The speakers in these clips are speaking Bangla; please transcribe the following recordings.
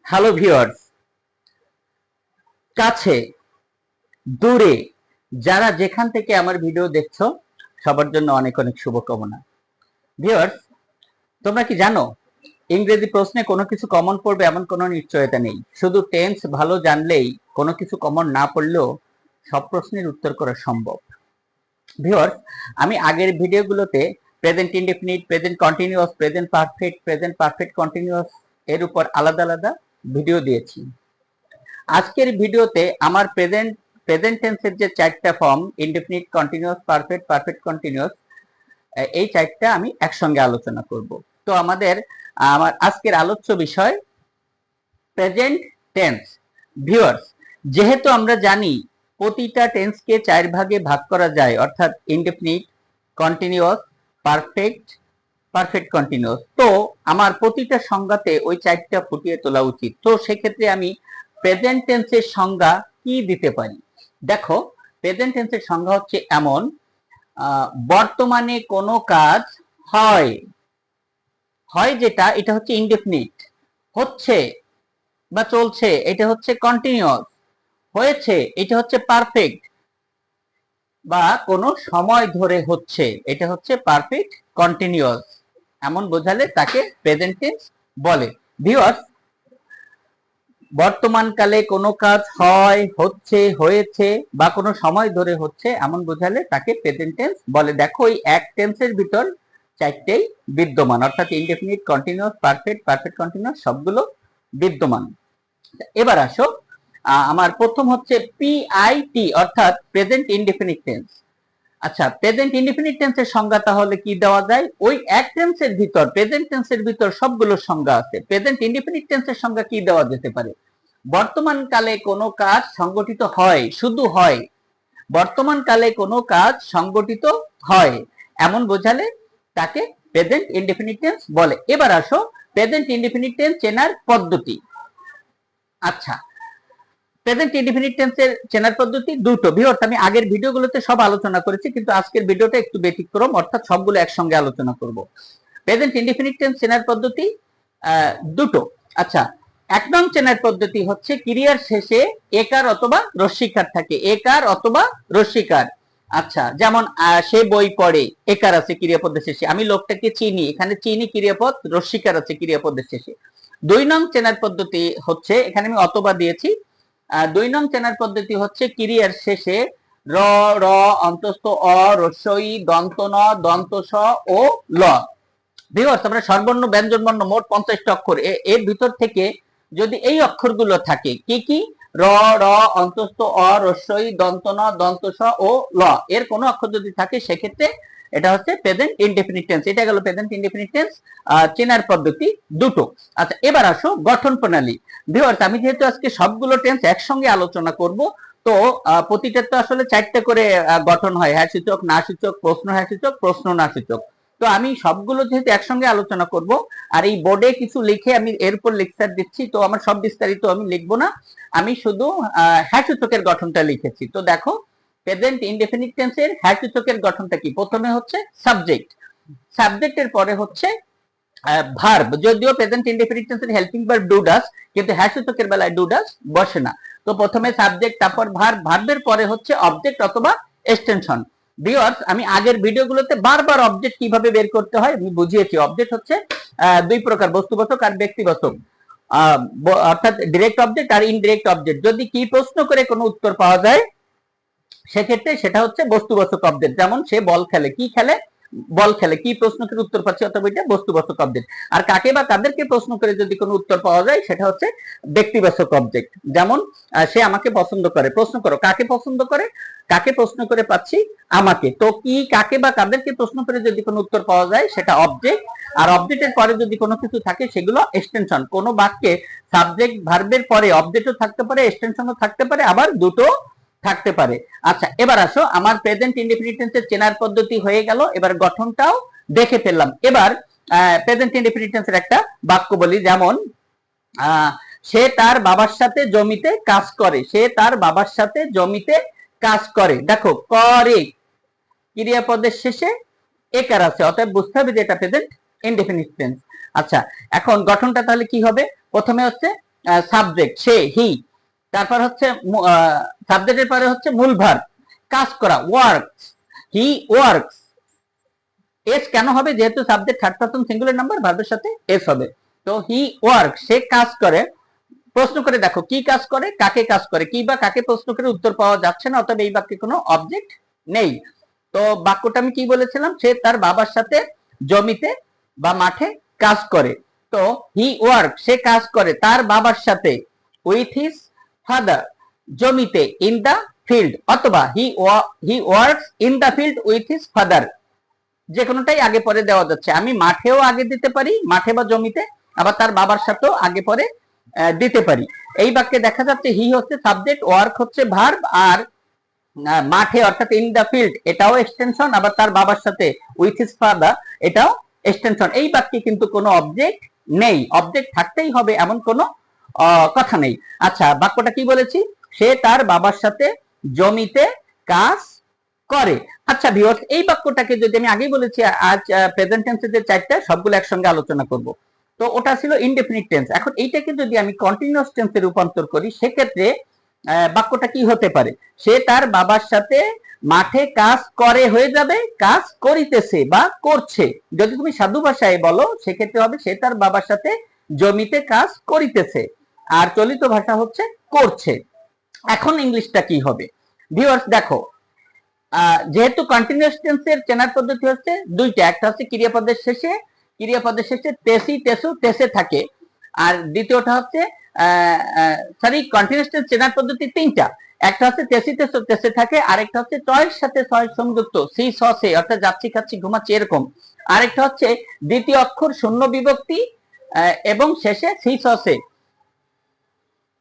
হ্যালো ভিউয়ার্স, কাছে দূরে যারা যেখান থেকে আমার ভিডিও দেখছো সবার জন্য অনেক অনেক শুভকামনা। ভিউয়ার্স, তোমরা কি জানো ইংরেজি প্রশ্নে কোনো কিছু কমন পড়বে এমন কোনো নিশ্চয়তা নেই। শুধু টেন্স ভালো জানলেই কোনো কিছু কমন না পড়লেও সব প্রশ্নের উত্তর করা সম্ভব। ভিউয়ার্স, আমি আগের ভিডিওগুলোতে present indefinite, present continuous, present perfect continuous এর উপর আলাদা আলাদা ভিডিও দিয়েছি। আজকের ভিডিওতে আমার প্রেজেন্ট টেন্সের যে চারটা form, indefinite, continuous, perfect continuous, এই চারটা আমি একসঙ্গে আলোচনা করব। তো আমার আজকের আলোচ্য বিষয় প্রেজেন্ট টেন্স। ভিউয়ার্স, যেহেতু আমরা জানি প্রতিটা টেন্সকে চার ভাগে ভাগ করা যায়, অর্থাৎ ইনডেফিনিট, কন্টিনিউয়াস, পারফেক্ট কন্টিনিউয়াস, তো আমার প্রতিটা সংজ্ঞাতে ওই চারটা ফুটিয়ে তোলা উচিত। তো সেক্ষেত্রে আমি প্রেজেন্ট টেন্সের সংজ্ঞা কি দিতে পারি? দেখো, প্রেজেন্ট টেন্সের সংজ্ঞা হচ্ছে এমন: বর্তমানে কোনো কাজ হয়, যেটা এটা হচ্ছে ইনডেফিনিট, হচ্ছে বা চলছে এটা হচ্ছে কন্টিনিউয়াস, হয়েছে এটা হচ্ছে পারফেক্ট, বা কোনো সময় ধরে হচ্ছে এটা হচ্ছে পারফেক্ট কন্টিনিউয়াস। এমন বোঝালে তাকে প্রেজেন্ট টেন্স বলে। ভিউয়ার্স, বর্তমানকালে কোনো কাজ হয়, হচ্ছে, হয়েছে বা কোনো সময় ধরে হচ্ছে এমন বোঝালে তাকে প্রেজেন্ট টেন্স বলে। দেখো, এই এক টেন্সের ভিতর চারটেই বিদ্যমান, অর্থাৎ ইনডেফিনিট, কন্টিনিউয়াস, পারফেক্ট কন্টিনিউয়াস সবগুলো বিদ্যমান। এবার আসো, আমার প্রথম হচ্ছে পিআইটি, অর্থাৎ প্রেজেন্ট ইনডেফিনিট টেন্স। আচ্ছা, প্রেজেন্ট ইনডেফিনিট টেন্সের সংজ্ঞা তাহলে কি দেওয়া যায়? ওই এক টেন্সের ভিতর, প্রেজেন্ট টেন্সের ভিতর সবগুলো সংজ্ঞা আছে। প্রেজেন্ট ইনডেফিনিট টেন্সের সংজ্ঞা কি দেওয়া যেতে পারে? বর্তমান কালে কোনো কাজ সংগঠিত হয়, শুধু হয়। বর্তমান কালে কোনো কাজ সংগঠিত হয় এমন বোঝালে তাকে প্রেজেন্ট ইনডেফিনিট টেন্স বলে। এবার আসো, প্রেজেন্ট ইনডেফিনিট টেন্স চেনার পদ্ধতি। আচ্ছা, প্রেজেন্ট ইনডেফিনিট টেন্সের চেনার পদ্ধতি দুটো। ভিউয়ার্স, আমি আগের ভিডিওগুলোতে সব আলোচনা করেছি, কিন্তু আজকের ভিডিওটা একটু ব্যতিক্রম, অর্থাৎ সবগুলো একসঙ্গে আলোচনা করব। প্রেজেন্ট ইনডেফিনিট টেন্স চেনার পদ্ধতি দুটো। আচ্ছা, এক নং চেনার পদ্ধতি হচ্ছে ক্রিয়ার শেষে একার অথবা রস্যিকার থাকে, একার অথবা রস্যিকার। আচ্ছা, যেমন সে বই পড়ে, একার আছে ক্রিয়াপদের শেষে। আমি লোকটাকে চিনি, এখানে চিনি ক্রিয়াপদ, রস্যিকার আছে ক্রিয়াপদের শেষে। দুই নং চেনার পদ্ধতি হচ্ছে, এখানে আমি অথবা দিয়েছি। দুই নং চেনার পদ্ধতি হচ্ছে ক্রিয়ার শেষে র, র, অন্তস্থ অ, রস্যই, দন্ত ন, দন্ত স ও ল। ভিউয়ার্স, আমরা স্বরবর্ণ, ব্যঞ্জন বর্ণ মোট 50টা অক্ষর, এর ভিতর থেকে যদি এই অক্ষরগুলো থাকে, কি কি? র, র, অন্তস্থ অ, রস্যই, দন্ত ন, দন্ত স ও ল, এর কোন অক্ষর যদি থাকে সেক্ষেত্রে এটা হচ্ছে প্রেজেন্ট ইনডেফিনিট টেন্স। এটা গেল প্রেজেন্ট ইনডেফিনিট টেন্স চেনার পদ্ধতি দুটো। আচ্ছা, এবার আসো গঠন প্রণালী। ভিউয়ার্স, আমি যেহেতু আজকে সবগুলো টেন্স একসঙ্গে আলোচনা করব, তো প্রতিটার তো আসলে চারটে করে গঠন হয়: হ্যাঁ সূচক, না সূচক, প্রশ্ন হ্যাঁ সূচক, প্রশ্ন না সূচক। তো আমি সবগুলো যেহেতু একসঙ্গে আলোচনা করব, আর এই বোর্ডে কিছু লিখে আমি এর উপর লেকচার দিচ্ছি, তো আমার সব বিস্তারিত আমি লিখবো না, আমি শুধু হ্যাঁ সূচকের গঠনটা লিখেছি। তো দেখো, প্রেজেন্ট ইনডেফিনিট টেন্সের হ্যাঁ সূচকের গঠনটা কি? প্রথমে হচ্ছে সাবজেক্ট, সাবজেক্টের পরে হচ্ছে ভার্ব। যদিও প্রেজেন্ট ইনডেফিনিট টেন্সের হেল্পিং ভার্ব ডু ডাস, কিন্তু হ্যাঁ সূচকের বেলায় ডু ডাস বসে না। তো প্রথমে সাবজেক্ট, তারপর ভার্ব, ভার্বের পরে হচ্ছে অবজেক্ট অথবা এক্সটেনশন। ভিউয়ার্স, আমি আগের ভিডিওগুলোতে বারবার অবজেক্ট কিভাবে বের করতে হয় আমি বুঝিয়েছি। অবজেক্ট হচ্ছে দুই প্রকার: বস্তুবাচক আর ব্যক্তিবাচক, অর্থাৎ ডিরেক্ট অবজেক্ট আর ইনডিরেক্ট অবজেক্ট। যদি কি প্রশ্ন করে কোনো উত্তর পাওয়া যায় সেক্ষেত্রে সেটা হচ্ছে বস্তুবাচক অবজেক্ট। যেমন সে বল খেলে, কি খেলে? বল খেলে। কি প্রশ্ন করে উত্তর পাচ্ছে, অথবা এটা বস্তুবাচক অবজেক্ট। আর কাকে বা কাদেরকে প্রশ্ন করে যদি কোনো উত্তর পাওয়া যায় সেটা হচ্ছে ব্যক্তিবাচক অবজেক্ট। যেমন সে আমাকে পছন্দ করে, প্রশ্ন করো কাকে পছন্দ করে? কাকে প্রশ্ন করে পাচ্ছি? আমাকে। তো কি, কাকে বা কাদেরকে প্রশ্ন করে যদি কোনো উত্তর পাওয়া যায় সেটা অবজেক্ট। আর অবজেক্টের পরে যদি কোনো কিছু থাকে সেগুলো এক্সটেনশন। কোনো বাক্যে সাবজেক্ট ভার্বের পরে অবজেক্টও থাকতে পারে, এক্সটেনশনও থাকতে পারে, আবার দুটো থাকতে পারে। আচ্ছা, এবার আসো, আমার প্রেজেন্ট ইনডেফিনিট টেন্সের চেনার পদ্ধতি হয়ে গেল, এবার গঠনটাও দেখে ফেললাম। এবার প্রেজেন্ট ইনডেফিনিট টেন্সের একটা বাক্য বলি, যেমন সে তার বাবার সাথে জমিতে কাজ করে, সে তার বাবার সাথে জমিতে কাজ করে। দেখো, করে ক্রিয়াপদের শেষে একার আছে, অতএব বুঝতে হবে যে এটা প্রেজেন্ট ইনডেফিনিট টেন্স। আচ্ছা, এখন গঠনটা তাহলে কি হবে? প্রথমে হচ্ছে সাবজেক্ট সে হি, তারপর হচ্ছে সাবজেক্টের পরে হচ্ছে মূল ভার্ব কাজ করা ওয়ার্কস, হি ওয়ার্কস। এস কেন হবে? যেহেতু subject third person singular number, ভার্বের সাথে এস হবে। তো হি ওয়ার্ক সে কাজ করে। প্রশ্ন করে দেখো কি কাজ করে, কাকে কাজ করে, কি বা কাকে প্রশ্ন করে উত্তর পাওয়া যাচ্ছে না, অতএব এই বাক্যে কোনো অবজেক্ট নেই। তো বাক্যটা আমি কি বলেছিলাম? সে তার বাবার সাথে জমিতে বা মাঠে কাজ করে। তো হি ওয়ার্ক সে কাজ করে তার বাবার সাথে, উইথ হিজ ফাদার জমিতে, ইন দা ফিল্ড, অথবা he works in the field with his father. যে কোনোটাই আগে পরে দেওয়া যাচ্ছে। আমি মাঠেও আগে দিতে পারি, মাঠে বা জমিতে, আবার তার বাবার সাথেও আগে পরে দিতে পারি। এই বাক্যে দেখা যাচ্ছে হি হচ্ছে সাবজেক্ট, ওয়ার্ক হচ্ছে ভার্ব, আর মাঠে অর্থাৎ ইন দা ফিল্ড এটাও এক্সটেনশন, আবার তার বাবার সাথে উইথ হিজ ফাদার এটাও এক্সটেনশন। এই বাক্যে কিন্তু কোনো অবজেক্ট নেই। অবজেক্ট থাকতেই হবে এমন কোনো কথা নেই। আচ্ছা, বাক্যটা কি বলেছি? সে তার বাবার সাথে জমিতে কাজ করে। আচ্ছা ভিউয়ার্স, এই বাক্যটাকে যদি আমি আগেই বলেছি আজ প্রেজেন্ট টেন্সের যে চারটা সবগুলো একসঙ্গে আলোচনা করব। তো ওটা ছিল ইনডেফিনিট টেন্স। এখন এইটাকে যদি আমি কন্টিনিউয়াস টেন্সে রূপান্তর করি, সেক্ষেত্রে বাক্যটা কি হতে পারে? সে তার বাবার সাথে মাঠে কাজ করে হয়ে যাবে কাজ করিতেছে বা করছে। যদি তুমি সাধু ভাষায় বলো সেক্ষেত্রে হবে সে তার বাবার সাথে জমিতে কাজ করিতেছে, আর চলিত ভাষা হচ্ছে করছে। এখন ইংলিশটা কি হবে? ভিউয়ার্স দেখো, যেহেতু কন্টিনিউয়াস টেন্সের চেনার পদ্ধতি হচ্ছে দুইটা, একটা হচ্ছে ক্রিয়াপদের শেষে তেসি তেসু তেসে থাকে, আর দ্বিতীয়টা হচ্ছে কন্টিনিউয়াস টেন্স চেনার পদ্ধতি তিনটা। একটা হচ্ছে তেসি তেসু তেসে থাকে, আরেকটা হচ্ছে টয়ের সাথে ছয় সংযুক্ত সি সে, অর্থাৎ যাচ্ছি খাচ্ছি ঘুমাচ্ছি এরকম। আরেকটা হচ্ছে দ্বিতীয় অক্ষর শূন্য বিভক্তি এবং শেষে সি সে,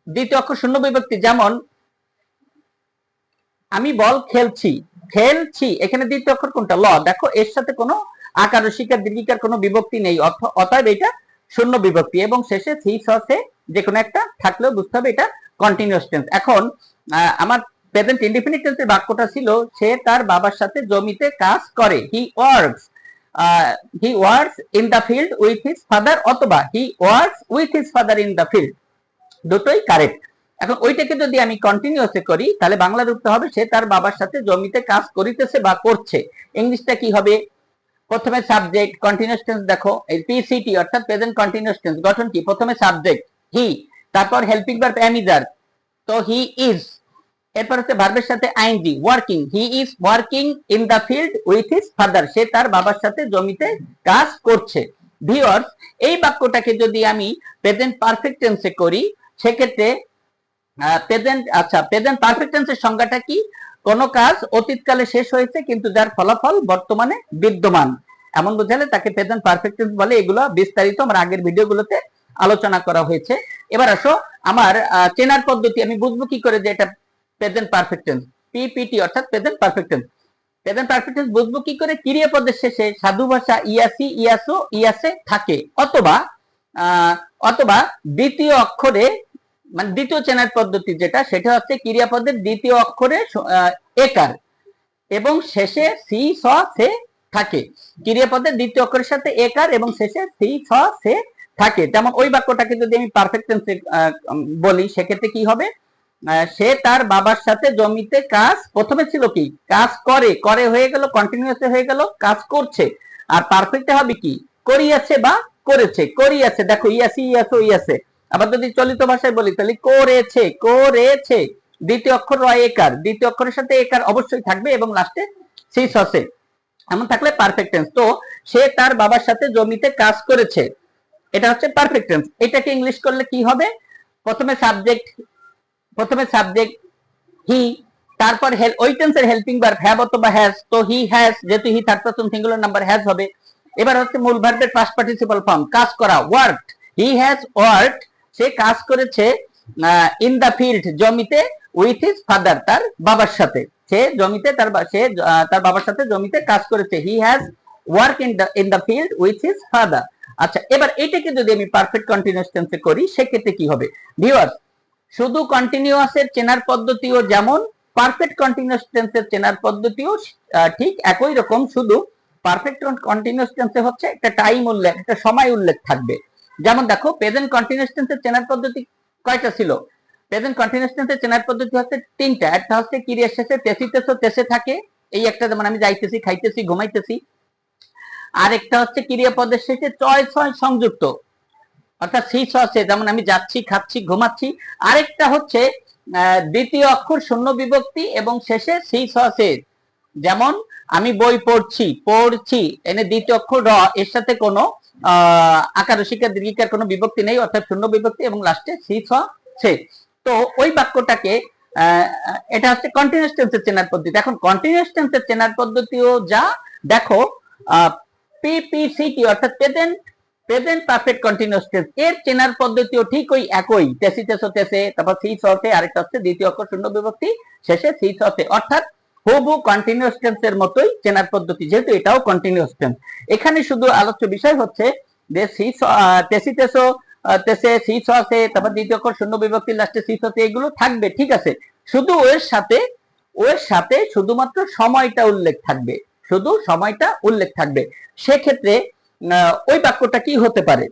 দ্বিতীয় অক্ষর শূন্য বিভক্তি। যেমন আমি বল খেলছি, খেলছি, এখানে দ্বিতীয় অক্ষর কোনটা? ল। দেখো এর সাথে কোনো আকার রসিকার দীর্ঘিকার কোনো বিভক্তি নেই, অতএব এটা শূন্য বিভক্তি, এবং শেষে সি সে যে কোনো একটা থাকলেও বুঝতে হবে এটা কন্টিনিউয়াস টেন্স। এখন আমার প্রেজেন্ট ইনডিফিনিট টেন্সের বাক্যটা ছিল সে তার বাবার সাথে জমিতে কাজ করে, he works in the field with his father, অথবা he works with his father in the field, দুটোই কারেক্ট। এখন ওইটাকে যদি আমি কন্টিনিউয়াসে করি তাহলে বাংলা রূপটা হবে সে তার বাবার সাথে জমিতে কাজ করিতেছে বা করছে। ইংলিশটা কি হবে? প্রথমে সাবজেক্ট কন্টিনিউয়াস টেন্স, দেখো এই পিসিটি অর্থাৎ প্রেজেন্ট কন্টিনিউয়াস টেন্স গঠন কি? প্রথমে সাবজেক্ট হি, তারপর helping verb am is are, তো হি ইজ, এরপর হচ্ছে ভার্বের সাথে ING working, he is working in the field with his father, সে তার বাবার সাথে জমিতে কাজ করছে। ভিউয়ার্স, এই বাক্যটাকে যদি আমি প্রেজেন্ট পারফেক্ট টেন্সে করি সেক্ষেত্রে প্রেজেন্ট পারফেক্ট টেন্সের সংজ্ঞাটা কি? কোন কাজ অতীতকালে শেষ হয়েছে কিন্তু যার ফলাফল বর্তমানে বিদ্যমান, এমন বোঝালে তাকে প্রেজেন্ট পারফেক্ট টেন্স বলে। এগুলো বিস্তারিত আমার আগের ভিডিওগুলোতে আলোচনা করা হয়েছে। এবার আসো আমার চেনার পদ্ধতি, আমি বুঝবো কি করে যে এটা প্রেজেন্ট পারফেক্ট টেন্স? পিপিটি অর্থাৎ present perfect tense. Present perfect tense বুঝবো কি করে? ক্রিয়াপদের শেষে সাধু ভাষা ইয়াসি ইয়াসো ইয়াসে থাকে, অথবা দ্বিতীয় অক্ষরে, মানে দ্বিতীয় চেনার পদ্ধতি যেটা, সেটা হচ্ছে ক্রিয়াপদের দ্বিতীয় অক্ষরে একার এবং শেষে সি স সে থাকে। ক্রিয়াপদের দ্বিতীয় অক্ষরের সাথে একার এবং শেষে সি স সে থাকে। যেমন ওই বাক্যটাকে যদি আমি পারফেক্ট টেন্সে বলি সেক্ষেত্রে কি হবে? সে তার বাবার সাথে জমিতে কাজ, প্রথমে ছিল কি? কাজ করে, করে হয়ে গেল কন্টিনিউয়াসে হয়ে গেল কাজ করছে, আর পারফেক্টে হবে কি? করিয়াছে বা করেছে, করিয়াছে। দেখো ইয়াসি ইয়াসো ইয়াসে। আবার যদি চলিত ভাষায় বলি তাহলে করেছে, করেছে, দ্বিতীয় অক্ষর রয় একার, দ্বিতীয় অক্ষরের সাথে একার অবশ্যই থাকবে এবং লাস্টে সেই সসে, এমন থাকলে পারফেক্ট টেন্স। তো সে তার বাবার সাথে জমিতে কাজ করেছে, এটা হচ্ছে পারফেক্ট টেন্স। এটাকে ইংলিশ করলে কি হবে? প্রথমে সাবজেক্ট হি, তারপর ওই টেন্সের হেল্পিং ভার্ব হ্যাভ অথবা হ্যাজ, তো হি হ্যাজ, যেহেতু he third person singular number has হবে। এবার হচ্ছে মূল ভার্বের পাস্ট পার্টিসিপাল ফর্ম কাজ করা, ওয়ার্কড, হি হ্যাজ ওয়ার্কড, সে কাজ করেছে ইন দা ফিল্ড জমিতে, উইথ হিজ ফাদার, তার বাবার সাথে, সে জমিতে তার বাবার সাথে জমিতে কাজ করেছে, he has work in the field with his father. আচ্ছা, এবার এটাকে যদি আমি পারফেক্ট কন্টিনিউয়াস টেন্সে করি সেক্ষেত্রে কি হবে? ভিউয়ার্স, শুধু কন্টিনিউয়াসের চেনার পদ্ধতিও যেমন পারফেক্ট কন্টিনিউয়াস টেন্সের চেনার পদ্ধতিও ঠিক একই রকম, শুধু পারফেক্ট কন্টিনিউয়াস টেন্সে হচ্ছে একটা টাইম উল্লেখ, একটা সময় উল্লেখ থাকবে। যেমন দেখো প্রেজেন্ট কন্টিনিউয়াস টেন্সের চেনার পদ্ধতি কয়টা ছিল? প্রেজেন্ট কন্টিনিউয়াস টেন্সের চেনার পদ্ধতি হচ্ছে তিনটা। একটা হচ্ছে ক্রিয়ার শেষে তেসিতেছো তেসে থাকে, এই একটা, যেমন আমি যাইতেছি, খাইতেছি, ঘুমাইতেছি। আরেকটা হচ্ছে ক্রিয়াপদের শেষে চয় ছয় সংযুক্ত, অর্থাৎ সি আছে, যেমন আমি যাচ্ছি, খাচ্ছি, ঘুমাচ্ছি। আরেকটা হচ্ছে দ্বিতীয় অক্ষর শূন্য বিভক্তি এবং শেষে সি আছে, যেমন আমি বই পড়ছি, পড়ছি এনে দ্বিতীয় অক্ষর র, এর সাথে কোনো আকার রসিকার দীর্ঘিকার কোনো বিভক্তি নেই, অর্থাৎ শূন্য বিভক্তি, এবং লাস্টে সি আছে। তো ওই বাক্যটাকে এটা হচ্ছে কন্টিনিউয়াস টেন্সের চেনার পদ্ধতি। এখন কন্টিনিউয়াস টেন্সের চেনার পদ্ধতিও যা, দেখো পিপিসিটি অর্থাৎ প্রেজেন্ট পারফেক্ট কন্টিনিউয়াস টেন্স, এর চেনার পদ্ধতিও ঠিক ওই একই, তেসিতেছো তেসে, তারপর সি সতে, আরেকটা হচ্ছে দ্বিতীয় অক্ষর শূন্য বিভক্তি, শেষে সি সতে, অর্থাৎ হুবহু কন্টিনিউয়াস টেন্সের মতোই চেনার পদ্ধতি, যেহেতু এটাও কন্টিনিউয়াস টেন্স। এখানে শুধু আলোচ্য বিষয় হচ্ছে যে সি তেসিতেছো তেসে, সি আছে, তারপর দ্বিতীয় অক্ষর শূন্য বিভক্তি, লাস্টে সি আছে, এগুলো থাকবে, ঠিক আছে। শুধু ওর সাথে শুধুমাত্র সময়টা উল্লেখ থাকবে, শুধু সময়টা উল্লেখ থাকবে। সেক্ষেত্রে ওই বাক্যটা কি হতে পারে?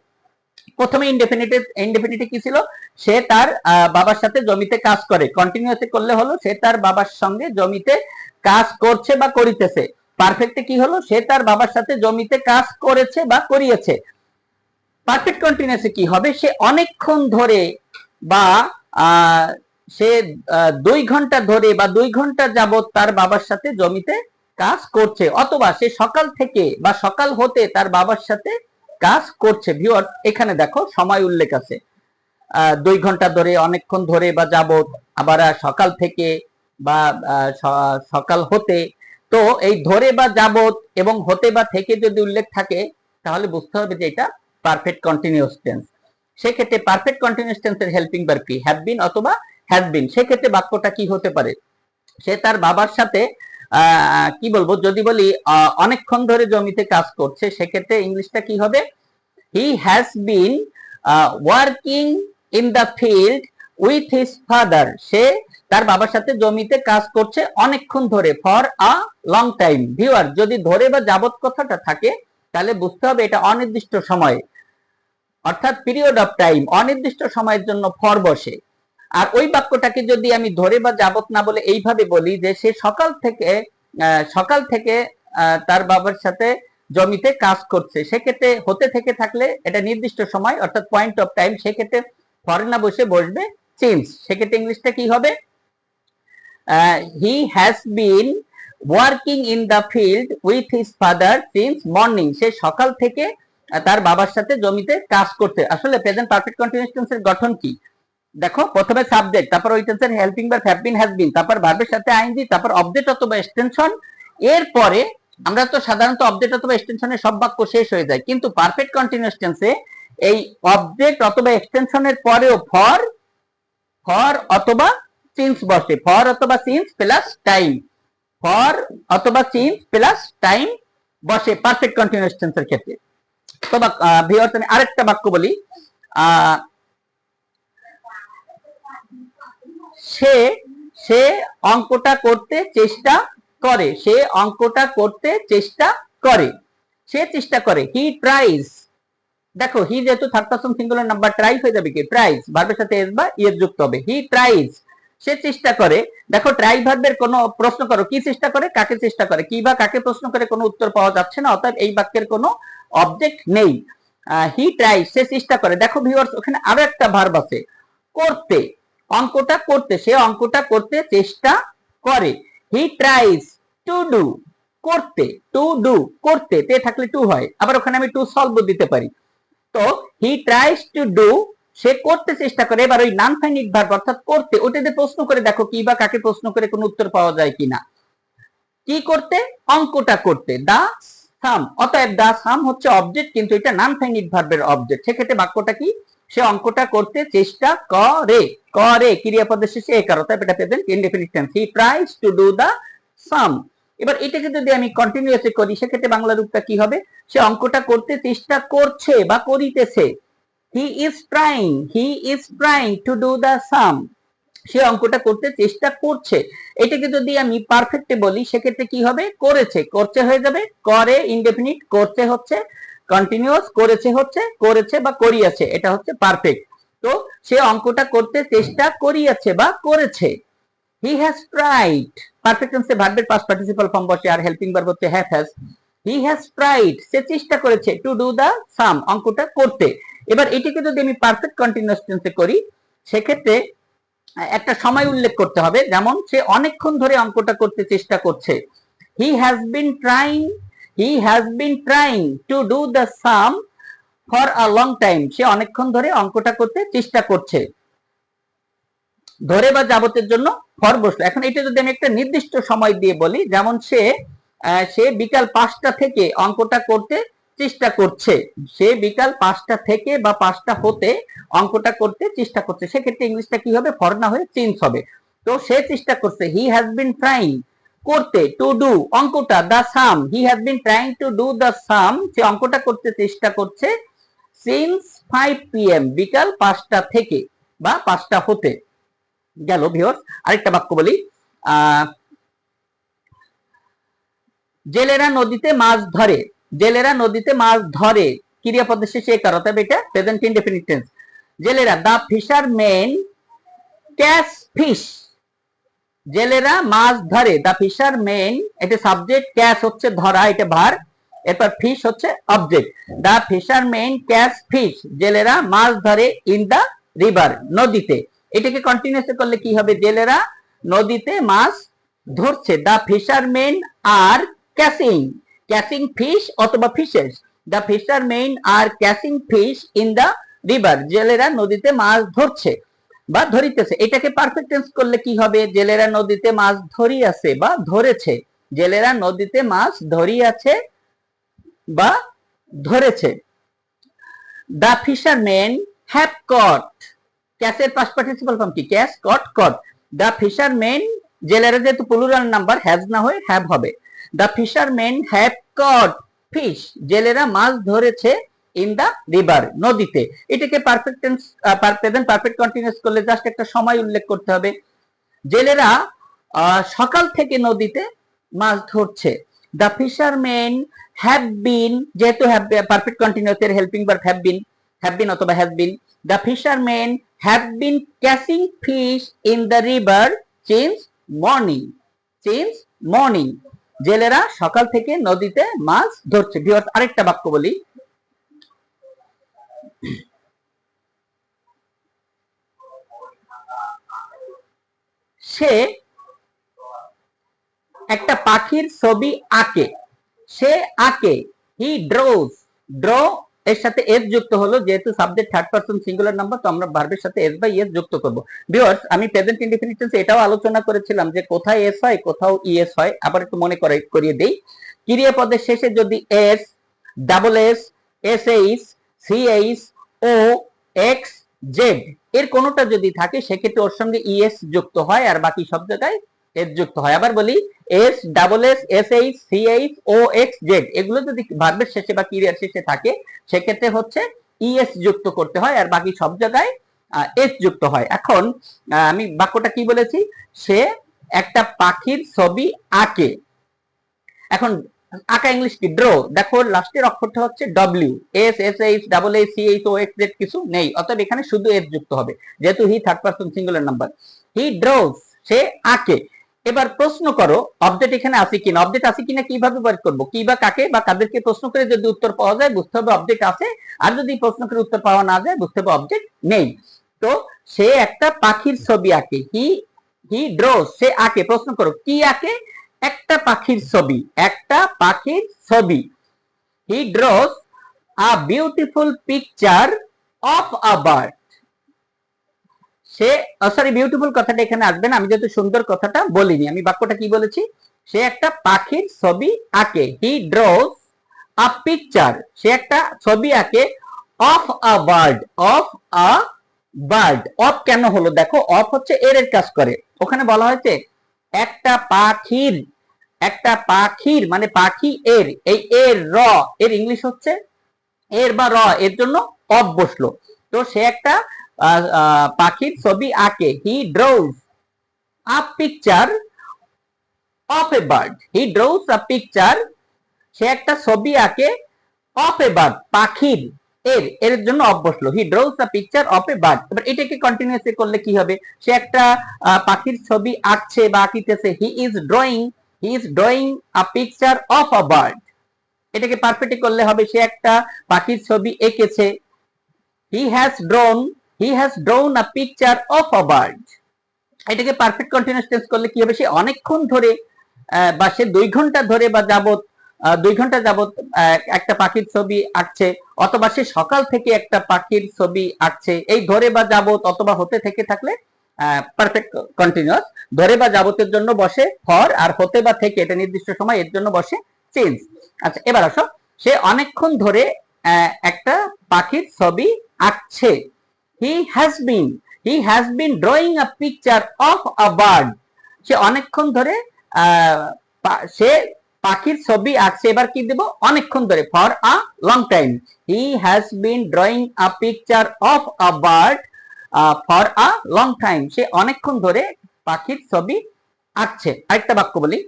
প্রথমে ইনডেফিনিটে কি ছিল? সে তার বাবার সাথে জমিতে কাজ করে, কন্টিনিউয়াসে করলে হলো সে তার বাবার সঙ্গে জমিতে কাজ করছে বা করিতেছে। পারফেক্টে কি হলো? সে তার বাবার সাথে জমিতে কাজ করেছে বা করিয়েছে। পারফেক্ট কন্টিনিউয়াসে কি হবে? সে অনেকক্ষণ ধরে বা সে 2 ঘন্টা ধরে বা 2 ঘন্টা যাবত তার বাবার সাথে জমিতে কাজ করছে, অথবা সে সকাল থেকে বা সকাল হতে তার বাবার সাথে কাজ করছে। ভিউয়ার, এখানে দেখো সময় উল্লেখ আছে, 2 ঘন্টা ধরে, অনেকক্ষণ ধরে বা যাবত, আবার সকাল থেকে বা সকাল হতে। তো এই ধরে বা যাবত এবং হতে বা থেকে যদি উল্লেখ থাকে, তাহলে বুঝতে হবে যে এটা পারফেক্ট কন্টিনিউয়াস টেন্স। সেক্ষেত্রে পারফেক্ট কন্টিনিউয়াস টেন্সের হেল্পিং ভার্ব কি? হ্যাভ বিন অথবা হ্যাজ বিন। সেক্ষেত্রে বাক্যটা কি হতে পারে? সে তার বাবার সাথে কি বলবো, যদি বলি অনেকক্ষণ ধরে জমিতে কাজ করছে, সেক্ষেত্রে ইংলিশটা কি হবে? He has been working in the field with his father. সে তার বাবার সাথে জমিতে কাজ করছে অনেকক্ষণ ধরে, for a long time. Viewer, যদি ধরে বা যাবত কথাটা থাকে, তাহলে বুঝতে হবে এটা অনির্দিষ্ট সময়, অর্থাৎ পিরিয়ড অফ টাইম, অনির্দিষ্ট সময়ের জন্য ফর বসে। আর ওই বাক্যটাকে যদি আমি ধরে বা যাবত না বলে এইভাবে বলি যে সে সকাল থেকে তার বাবার সাথে জমিতে কাজ করছে, সেক্ষেত্রে হতে থেকে থাকলে এটা নির্দিষ্ট সময়, অর্থাৎ পয়েন্ট অফ টাইম। সেক্ষেত্রে ফরে না বসে বসবে সিন্স। সেক্ষেত্রে ইংলিশটা কি হবে? He has been working in the field with his father since morning. সে সকাল থেকে তার বাবার সাথে জমিতে কাজ করছে। আসলে প্রেজেন্ট পারফেক্ট কন্টিনিউয়াস টেন্সের গঠন কি? দেখো, প্রথমে সাবজেক্ট, তারপর ওই টেন্সের helping verb have bin, has been, তারপর ভার্বের সাথে আইএনজি, তারপর অবজেক্ট অথবা এক্সটেনশন। এরপরে আমরা তো সাধারণত অবজেক্ট অথবা এক্সটেনশনের সব বাক্য শেষ হয়ে যায়, কিন্তু পারফেক্ট কন্টিনিউয়াস টেন্সে এই অবজেক্ট অথবা এক্সটেনশনের পরেও ফর অথবা সিন্স বসে, ফর অথবা সিন্স প্লাস টাইম, ফর অথবা সিন্স প্লাস টাইম বসে পারফেক্ট কন্টিনিউয়াস টেন্সের ক্ষেত্রে। তো ভিউয়ার্স, আমি আরেকটা বাক্য বলি, সে অঙ্কটা করতে চেষ্টা করে, সে অঙ্কটা করতে চেষ্টা করে, সে চেষ্টা করে। হি ট্রাইজ। দেখো, হি যেহেতু third person singular number, try হয়ে যাবে কি? ট্রাইজ, ভার্বের সাথে এস বা ইয়ের যুক্ত হবে। হি ট্রাইজ, সে চেষ্টা করে। দেখো, ট্রাই ভার্বের কোনো প্রশ্ন করো, কি চেষ্টা করে, কাকে চেষ্টা করে, কি বা কাকে প্রশ্ন করে কোনো উত্তর পাওয়া যাচ্ছে না, অর্থাৎ এই বাক্যের কোনো অবজেক্ট নেই। হি ট্রাইজ, সে চেষ্টা করে। দেখো ভিউয়ার্স, ওখানে আরো একটা ভার্ব আছে, করতে, অঙ্কটা করতে, সে অঙ্কটা করতে চেষ্টা করে। হি ট্রাইজ টু ডু, করতে, টু ডু, করতে, তে থাকলে টু হয়, আবার ওখানে আমি টু সলভ দিতে পারি। তো হি ট্রাইজ টু ডু, সে করতে চেষ্টা করে। এবার ওই নন ফাইনিট ভার্ব অর্থাৎ করতে, ওটাতে প্রশ্ন করে দেখো কি বা কাকে প্রশ্ন করে কোনো উত্তর পাওয়া যায় কিনা। কি করতে? অঙ্কটা করতে, দা সাম। অতএব দা সাম হচ্ছে অবজেক্ট, কিন্তু এটা নন ফাইনিট ভার্বের অবজেক্ট। সেক্ষেত্রে বাক্যটা কি? সে অঙ্কটা করতে চেষ্টা করে, করে ক্রিয়াপদের শেষে একার, অতএব এটা present indefinite tense. He tries to do the sum. এবার এটাকে যদি আমি কন্টিনিউয়াসে করি, সেক্ষেত্রে বাংলা রূপটা কি হবে? সে অঙ্কটা করতে চেষ্টা করছে বা করিতেছে। He is trying, he is trying to do the sum. সে অঙ্কটা করতে চেষ্টা করছে। এটাকে যদি আমি পারফেক্টে বলি, সেক্ষেত্রে কি হবে? করেছে, করছে হয়ে যাবে, করে ইনডেফিনিট, করছে হচ্ছে কন্টিনিউয়াস, করেছে হচ্ছে করেছে বা করিয়াছে, এটা হচ্ছে পারফেক্ট। তো সে অঙ্কটা করতে চেষ্টা করিয়াছে বা করেছে। হি হ্যাজ ট্রাইড, পারফেক্ট টেন্সে ভার্বের পাস্ট পার্টিসিপাল ফর্ম বসে আর হেল্পিং ভার্ব হচ্ছে হ্যাজ। হি হ্যাজ ট্রাইড, সে চেষ্টা করেছে টু ডু দা সাম, অঙ্কটা করতে। এবার এটিকে যদি আমি পারফেক্ট কন্টিনিউয়াস টেন্সে করি সেক্ষেত্রে একটা সময় উল্লেখ করতে হবে, যেমন সে অনেকক্ষণ ধরে অঙ্কটা করতে চেষ্টা করছে। He has been trying, he has been trying to do the sum for a long time, সে অনেকক্ষণ ধরে অঙ্কটা করতে চেষ্টা করছে। ধরে বা যাবতের জন্য ফর বসলো। এখন এটা যদি আমি একটা নির্দিষ্ট সময় দিয়ে বলি, যেমন সে বিকাল 5টা থেকে অঙ্কটা করতে চেষ্টা করছে, সে বিকাল 5টা থেকে বা 5টা হতে অঙ্কটা করতে চেষ্টা করছে, সেক্ষেত্রে ইংলিশটা কি হবে, ফর না হয়ে চেঞ্জ হবে। তো সে চেষ্টা করছে, হি হ্যাজ বিন ট্রাইং করতে, টু ডু অঙ্কটা, the sum, he has been trying to do the sum, সে অঙ্কটা করতে চেষ্টা করছে সিন্স 5 PM, বিকাল 5টা থেকে বা 5টা হতে। গেল ভিউয়ার্স। আরেকটা বাক্য বলি, জেলেরা নদীতে মাছ ধরে, জেলেরা নদীতে মাছ ধরে, ক্রিয়াপদের শেষে একার, অতএব এটা প্রেজেন্ট ইনডেফিনিট টেন্স। জেলেরা, দা ফিশারমেন ক্যাচ ফিশ, জেলেরা মাছ ধরে, দা ফিশারমেন এটা সাবজেক্ট, ক্যাচ হচ্ছে ধরা, এটা ভার্ব, এরপর ফিশ হচ্ছে অবজেক্ট। দা ফিশারমেন ক্যাচ ফিশ, জেলেরা মাছ ধরে ইন দা রিভার, নদীতে। এটাকে কন্টিনিউয়াস করলে কি হবে, জেলেরা নদীতে মাছ ধরছে, the fishermen are catching, catching fish অথবা fishes, the fishermen are catching fish in the river, জেলেরা নদীতে মাছ ধরছে বা ধরিতেছে। এটাকে পারফেক্ট টেন্স করলে কি হবে, জেলেরা নদীতে মাছ ধরিয়াছে বা ধরেছে, জেলেরা নদীতে মাছ ধরিয়াছে বা ধরেছে। দা ফিশারমেন হ্যাভ কট, ক্যাচের পাস্ট পার্টিসিপাল ফর্ম কি, catch, caught, caught. The fishermen, জেলেরা যেহেতু প্লুরাল নাম্বার, হ্যাজ না হয়ে হ্যাভ হবে। The fishermen have caught fish, জেলেরা মাছ ধরেছে ইন দা রিভার, নদীতে। এটাকে perfect tense, present perfect continuous করলে জাস্ট একটা সময় উল্লেখ করতে হবে। জেলেরা সকাল থেকে নদীতে মাছ ধরছে। দা ফিশারমেন হ্যাভ বিন, যেহেতু হ্যাভ পারফেক্ট কন্টিনিউয়াস এর হেল্পিং ভার্ব হ্যাভ বিন অথবা has been. The fishermen have been catching fish in the river since morning, since morning, জেলেরা সকাল থেকে নদীতে মাছ ধরছে। ভিউয়ার্স, আরেকটা বাক্য বলি, সে একটা পাখির ছবি আঁকে, সে আঁকে, হি ড্রোজ, ড্র এর সাথে এস যুক্ত হলো, যেহেতু subject third person singular number, তো আমরা ভার্বের সাথে এস বাই এস যুক্ত করব। ভিউয়ার্স, আমি প্রেজেন্ট ইনডেফিনিট টেন্সে এটাও আলোচনা করেছিলাম যে কোথায় এস হয় কোথাও ইএস হয়, আবার একটু মনে করিয়ে দেই। ক্রিয়াপদের শেষে যদি S, double S, S H, C H, O, X, Z এর কোনোটা যদি থাকে সেক্ষেত্রে ওর সঙ্গে ইএস যুক্ত হয় আর বাকি সব জায়গায় এস যুক্ত হয়। আবার বলি, S, double S, S H, C H, O, X, Z এগুলো যদি ভার্বের শেষে বা ক্রিয়ার শেষে থাকে সেক্ষেত্রে হচ্ছে ইএস যুক্ত করতে হয় আর বাকি সব জায়গায় এস যুক্ত হয়। এখন আমি বাক্যটা কি বলেছি, সে একটা পাখির ছবি আঁকে। এখন আঁকা ইংলিশ কি, ড্র, দেখো লাস্টের অক্ষরটা হচ্ছে W, S, S H, double H, C H, O, X, Z কিছু নেই, অতএব এখানে শুধু এস যুক্ত হবে, যেহেতু he third person singular number. He draws, সে আঁকে। এবার প্রশ্ন করো অবজেক্ট এখানে আছে কিনা, অবজেক্ট আছে কিনা কিভাবে বের করবো, কি বা কাকে বা কাদেরকে প্রশ্ন করে যদি উত্তর পাওয়া যায় বুঝতে হবে অবজেক্ট আছে, আর যদি প্রশ্ন করে উত্তর পাওয়া না যায় বুঝতে হবে অবজেক্ট নেই। তো সে একটা পাখির ছবি আঁকে, হি ড্রোজ, সে আঁকে। প্রশ্ন করো কি আঁকে, একটা পাখির ছবি, একটা পাখির ছবি। He draws a beautiful picture of a bird, সে, সরি বিউটিফুল কথাটা এখানে আসবে না, আমি যেহেতু সুন্দর কথাটা বলিনি, আমি বাক্যটা কি বলেছি, সে একটা পাখির ছবি আঁকে। হি ড্রোজ আ পিকচার, সে একটা ছবি আঁকে of a bird, of a bird. Of কেন হলো, দেখো অফ হচ্ছে এর কাজ করে, ওখানে বলা হয়েছে একটা পাখির, একটা পাখির মানে পাখি এর, এই এর র এর ইংলিশ হচ্ছে এর বা র, এর জন্য অফ বসলো। তো সে একটা পাখির ছবি আঁকে, he draws a picture of a bird, he draws a picture, সে একটা ছবি আঁকে অফ এ বার্ড, পাখির, এর জন্য অফ বসলো, he draws a picture of a bird. এবার এটাকে কন্টিনিউয়াসলি করলে কি হবে, সে একটা পাখির ছবি আঁকছে বা আঁকিতেছে, he is drawing a picture of a bird. এটাকে পারফেক্টলি করলে হবে সে একটা পাখির ছবি এঁকেছে, he has drawn a picture of a bird. এটাকে পারফেক্ট কন্টিনিউয়াস টেন্স করলে কি হবে, সে অনেকক্ষণ ধরে বা সে 2 ঘন্টা ধরে বা যাবত 2 ঘন্টা যাবত একটা পাখির ছবি আঁকছে, অথবা সে সকাল থেকে একটা পাখির ছবি আঁকছে। এই ধরে বা যাবত অথবা হতে থেকে থাকলে পারফেক্ট কন্টিনিউয়াস, ধরে বা যাবতের জন্য বসে ফর, আর হতে বা থেকে এটা নির্দিষ্ট সময় এর জন্য বসে চেঞ্জ। আচ্ছা এবার আসো, সে অনেকক্ষণ ধরে একটা পাখির ছবি আঁকছে, he has been drawing a picture of a bird. সে অনেকক্ষণ ধরে সে পাখির ছবি আঁকছে। এবার কি দেব, অনেকক্ষণ ধরে, for a long time, he has been drawing a picture of a bird for a long time. সে অনেকক্ষণ ধরে পাখির ছবি আঁকছে। আরেকটা বাক্য বলি,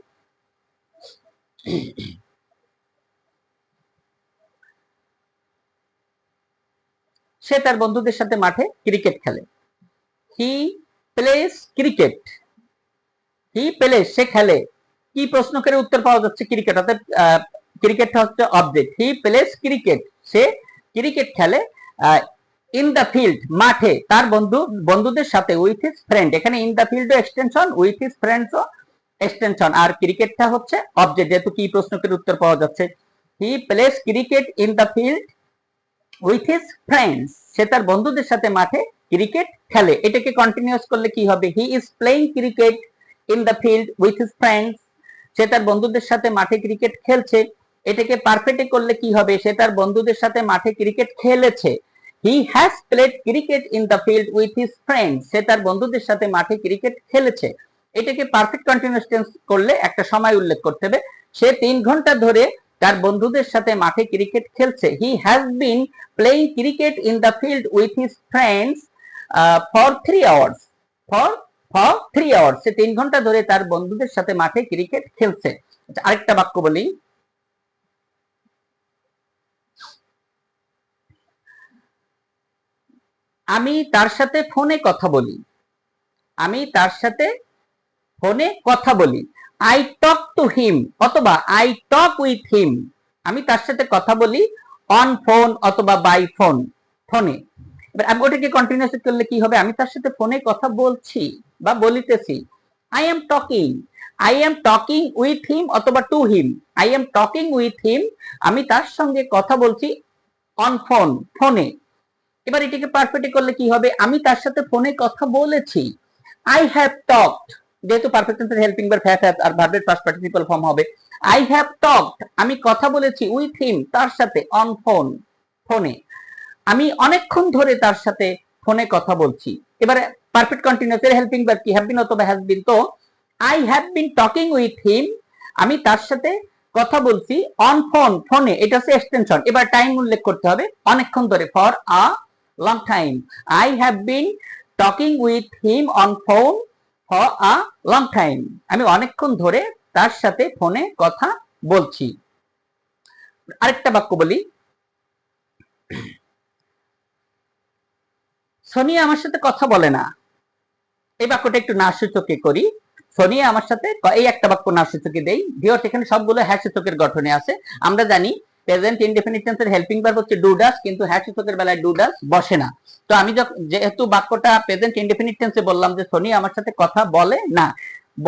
সে তার বন্ধুদের সাথে মাঠে ক্রিকেট খেলে, হি প্লেস ক্রিকেট। সে খেলে, কি প্রশ্ন করে উত্তর পাওয়া যাচ্ছে, ক্রিকেট, অর্থাৎ ক্রিকেটটা হচ্ছে অবজেক্ট। হি প্লেস ক্রিকেট, সে ক্রিকেট খেলে ইন দ্য ফিল্ড, মাঠে, তার বন্ধুদের সাথে, উইথ হিজ ফ্রেন্ড। এখানে in the field extension, with his friends ও এক্সটেনশন, আর ক্রিকেটটা হচ্ছে অবজেক্ট, যেহেতু কি প্রশ্ন করে উত্তর পাওয়া যাচ্ছে। He plays cricket in the field with his friends, সে তার বন্ধুদের সাথে মাঠে ক্রিকেট খেলে। এটাকে কন্টিনিউয়াস করলে কি হবে, he is playing cricket in the field with his friends, সে তার বন্ধুদের সাথে মাঠে ক্রিকেট খেলছে। এটাকে পারফেক্টে করলে কি হবে, সে তার বন্ধুদের সাথে মাঠে ক্রিকেট খেলেছে, he has played cricket in the field with his friends, সে তার বন্ধুদের সাথে মাঠে ক্রিকেট খেলেছে। এটাকে পারফেক্ট কন্টিনিউয়াস টেন্স করলে একটা সময় উল্লেখ করতে হবে, সে 3 ঘন্টা ধরে তার বন্ধুদের সাথে মাঠে ক্রিকেট খেলছে, he has been playing cricket in the field with his friends for 3 hours. For 3 hours, সে 3 ঘন্টা ধরে তার বন্ধুদের সাথে মাঠে ক্রিকেট খেলছে। আরেকটা বাক্য বলি, আমি তার সাথে ফোনে কথা বলি, আই টক টু হিম, অথবা আই টক উইথ হিম, আমি তার সাথে কথা বলি অন ফোন অথবা বাই ফোনে। এবার আমি ওটাকে কন্টিনিউয়াস করলে কি হবে, আমি তার সাথে ফোনে কথা বলছি বা বলিতেছি, I am talking with him অথবা to him, I am talking with him, আমি তার সঙ্গে কথা বলছি অন ফোনে। এবার এটাকে পারফেক্টলি করলে কি হবে, আমি তার সাথে ফোনে কথা বলেছি, আই হ্যাভ টকড, যেহেতু পারফেক্ট টেন্সের হেল্পিং ভার্ব হ্যাভ আর ভার্বের পাস্ট পার্টিসিপল ফর্ম হবে, আই হ্যাভ টকড, আমি কথা বলেছি, উইথ হিম, তার সাথে, অন ফোনে, আমি অনেকক্ষণ ধরে তার সাথে ফোনে কথা বলছি। এবারে পারফেক্ট কন্টিনিউয়াস এর হেল্পিং ভার্ব কি, হ্যাভ বিন অথবা হ্যাজ বিন। তো I have been talking with him, আমি তার সাথে কথা বলছি অন ফোনে, এটা হচ্ছে এক্সটেনশন। এবার টাইম উল্লেখ করতে হবে, অনেকক্ষণ ধরে, for a long time, I have been talking with him on phone for a long time, আমি অনেকক্ষণ ধরে তার সাথে ফোনে কথা বলছি। আরেকটা বাক্য বলি, সোনিয়া আমার সাথে কথা বলে না। এই বাক্যটা একটু না সূচকে করি, সোনিয়া আমার সাথে, এই একটা বাক্য না সূচকে দেই। ভিউয়ার্স এখানে সবগুলো হ্যাঁ সূচকের গঠনে আছে। আমরা জানি প্রেজেন্ট ইনডেফিনিট টেন্সের হেল্পিং ভার্ব হচ্ছে ডু ডাস, কিন্তু হ্যাঁ সূচকের বেলায় ডু ডাস বসে না। তো আমি যেহেতু বাক্যটা প্রেজেন্ট ইনডেফিনিট টেন্সে বললাম যে সোনিয়া আমার সাথে কথা বলে না,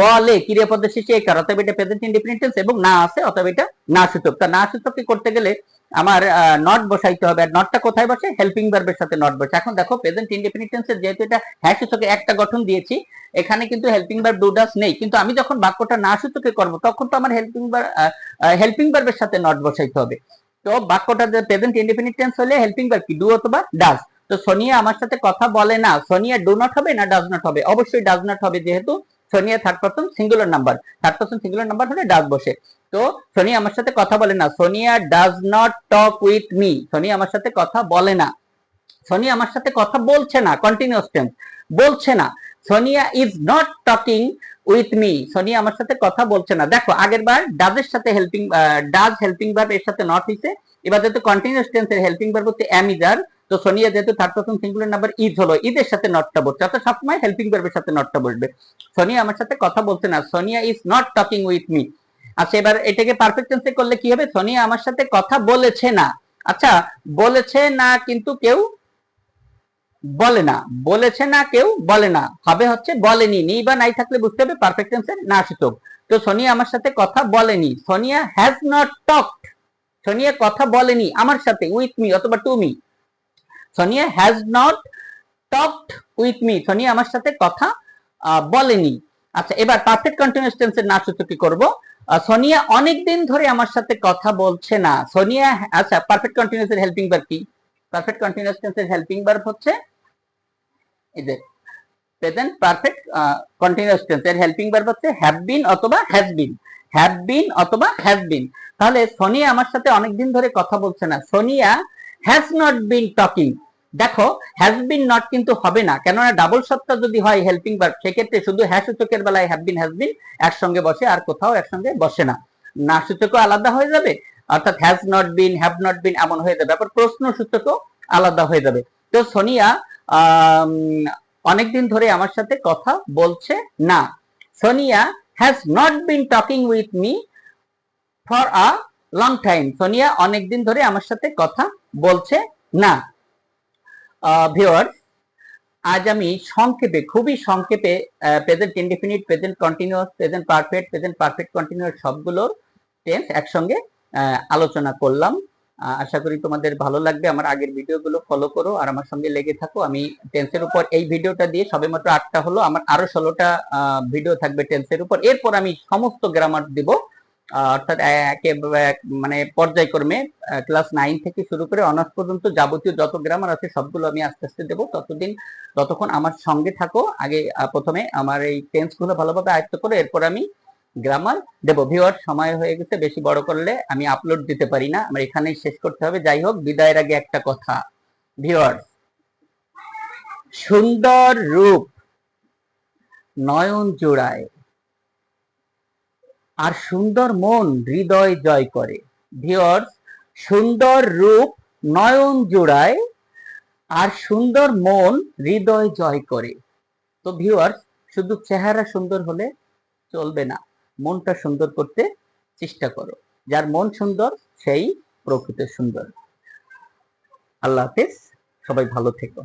বলে ক্রিয়াপদের শেষে এই কারণ, অতএব এটা প্রেজেন্ট ইনডেফিনিট টেন্স এবং না আছে, অতএব এটা না সূচক। তা না সূচককে করতে গেলে আমার নট বসাইতে হবে, আর নটটা কোথায় বসে, হেল্পিং ভার্বের সাথে নট বসে। এখন দেখো প্রেজেন্ট ইনডেফিনিট টেন্সের যেহেতু এটা হ্যাঁ সূচকে একটা গঠন দিয়েছি, এখানে কিন্তু হেল্পিং ভার্ব ডু ডাস নেই, কিন্তু আমি যখন বাক্যটা না সূচকে করব তখন তো আমার হেল্পিং ভার্বের সাথে নট বসাইতে হবে। তো বাক্যটা যে প্রেজেন্ট ইনডেফিনিট টেন্স হলে হেল্পিং ভার্ব কি, ডু অথবা ডাস। তো সোনিয়া আমার সাথে কথা বলে না, সোনিয়া ডু নট হবে না ডাজ নট হবে, অবশ্যই ডাজ নট হবে, যেহেতু Sonia third person singular number হলে ডাজ বসে। তো সোনিয়া আমার সাথে কথা বলে না, Sonia does not talk with me, Sonia আমার সাথে কথা বলে না। সোনিয়া আমার সাথে কথা বলছে না, কন্টিনিউয়াস টেন্স, বলছে না। Sonia is not talking with me, Sonia আমার সাথে কথা বলছে না। দেখো আগের বার ডাজের সাথে হেল্পিং, ডাজ হেল্পিং ভার্ব এর সাথে নট হইছে, এবার যেহেতু কন্টিনিউয়াস টেন্সের হেল্পিং ভার্ব হচ্ছে এম ইজ আর, তো সোনিয়া যেহেতু third person singular number is হলো, ইজের সাথে নটটা বসছে, অর্থাৎ সবসময় হেল্পিং ভার্বের সাথে নটটা বসবে। সোনিয়া আমার সাথে কথা বলছে না, Sonia is not talking with me. আচ্ছা এবার এটাকে পারফেক্ট টেন্সে করলে কি হবে, সোনিয়া আমার সাথে কথা বলেছে না। আচ্ছা বলেছে না কিন্তু কেউ বলে না, বলেছে না কেউ বলে না, হবে হচ্ছে বলেনি, নি বা নাই থাকলে বুঝতে হবে পারফেক্ট টেন্সের না সূচক। তো সোনিয়া আমার সাথে কথা বলেনি, Sonia has not talked, Sonia কথা বলেনি আমার সাথে উইথ মি অথবা to me, Sonia has not talked with me, Sonia আমার সাথে কথা বলেনি। আচ্ছা এবার পারফেক্ট কন্টিনিউয়াস টেন্সের না সূচক কি করব, সোনিয়া অনেক দিন ধরে আমার সাথে কথা বলছে না, সোনিয়া, আচ্ছা পারফেক্ট কন্টিনিউয়াস এর হেল্পিং ভার্ব কি, পারফেক্ট কন্টিনিউয়াস টেন্সের হেল্পিং ভার্ব হচ্ছে এই যে প্রেজেন্ট পারফেক্ট কন্টিনিউয়াস টেন্স, এর হেল্পিং ভার্ব হচ্ছে হ্যাভ বিন অথবা হ্যাজ বিন, হ্যাভ বিন অথবা হ্যাজ বিন। তাহলে সোনিয়া আমার সাথে অনেকদিন ধরে কথা বলছে না, Sonia has not been talking. দেখো হ্যাজ বিন নট কিন্তু হবে না, কেননা ডাবল সত্তা যদি হয় হেল্পিং ভার্ব সেক্ষেত্রে শুধু হ্যাঁ সূচকের বেলায় হ্যাভ বিন হ্যাজ বিন একসঙ্গে বসে, আর কোথাও একসঙ্গে বসে না, না সূচকও আলাদা হয়ে যাবে, অর্থাৎ has not been have not been এমন হয়ে যাবে, আবার প্রশ্ন সূচকও আলাদা হয়ে যাবে। তো সোনিয়া অনেকদিন ধরে আমার সাথে কথা বলছে না, Sonia has not been talking with me for a long time, Sonia অনেকদিন ধরে আমার সাথে কথা বলছে না। ভিউয়ার্স আজ আমি সংক্ষেপে, খুবই সংক্ষেপে present indefinite, present continuous, present perfect, present perfect continuous সবগুলোর টেন্স একসঙ্গে আলোচনা করলাম। আশা করি তোমাদের ভালো লাগবে, আমার আগের ভিডিওগুলো ফলো করো আর আমার সঙ্গে লেগে থাকো। আমি টেন্সের উপর এই ভিডিওটা দিয়ে সবেমাত্র 8টা হলো, আমার আরো 16টা ভিডিও থাকবে টেন্সের উপর, এরপর আমি সমস্ত গ্রামার দিব, অর্থাৎ মানে পর্যায়ক্রমে ক্লাস 9 থেকে শুরু করে অনার্স পর্যন্ত যাবতীয় যত গ্রামার আছে সবগুলো আমি আস্তে আস্তে দেবো। ততক্ষণ আমার সঙ্গে থাকো। আগে প্রথমে আমার এই টেন্স গুলো ভালোভাবে আয়ত্ত করো, এরপর আমি গ্রামার দেবো। ভিউয়ার সময় হয়ে গেছে, বেশি বড় করলে আমি আপলোড দিতে পারি না, আমার এখানেই শেষ করতে হবে। যাই হোক, বিদায়ের আগে একটা কথা, ভিউয়ার সুন্দর রূপ নয়ন জোড়ায় আর সুন্দর মন হৃদয় জয় করে। ভিউয়ার্স সুন্দর রূপ নয়ন জোড়ায় আর সুন্দর মন হৃদয় জয় করে। তো ভিউয়ার্স শুধু চেহারা সুন্দর হলে চলবে না, মনটা সুন্দর করতে চেষ্টা করো, যার মন সুন্দর সেই প্রকৃত সুন্দর। আল্লাহ হাফেজ, সবাই ভালো থেকো।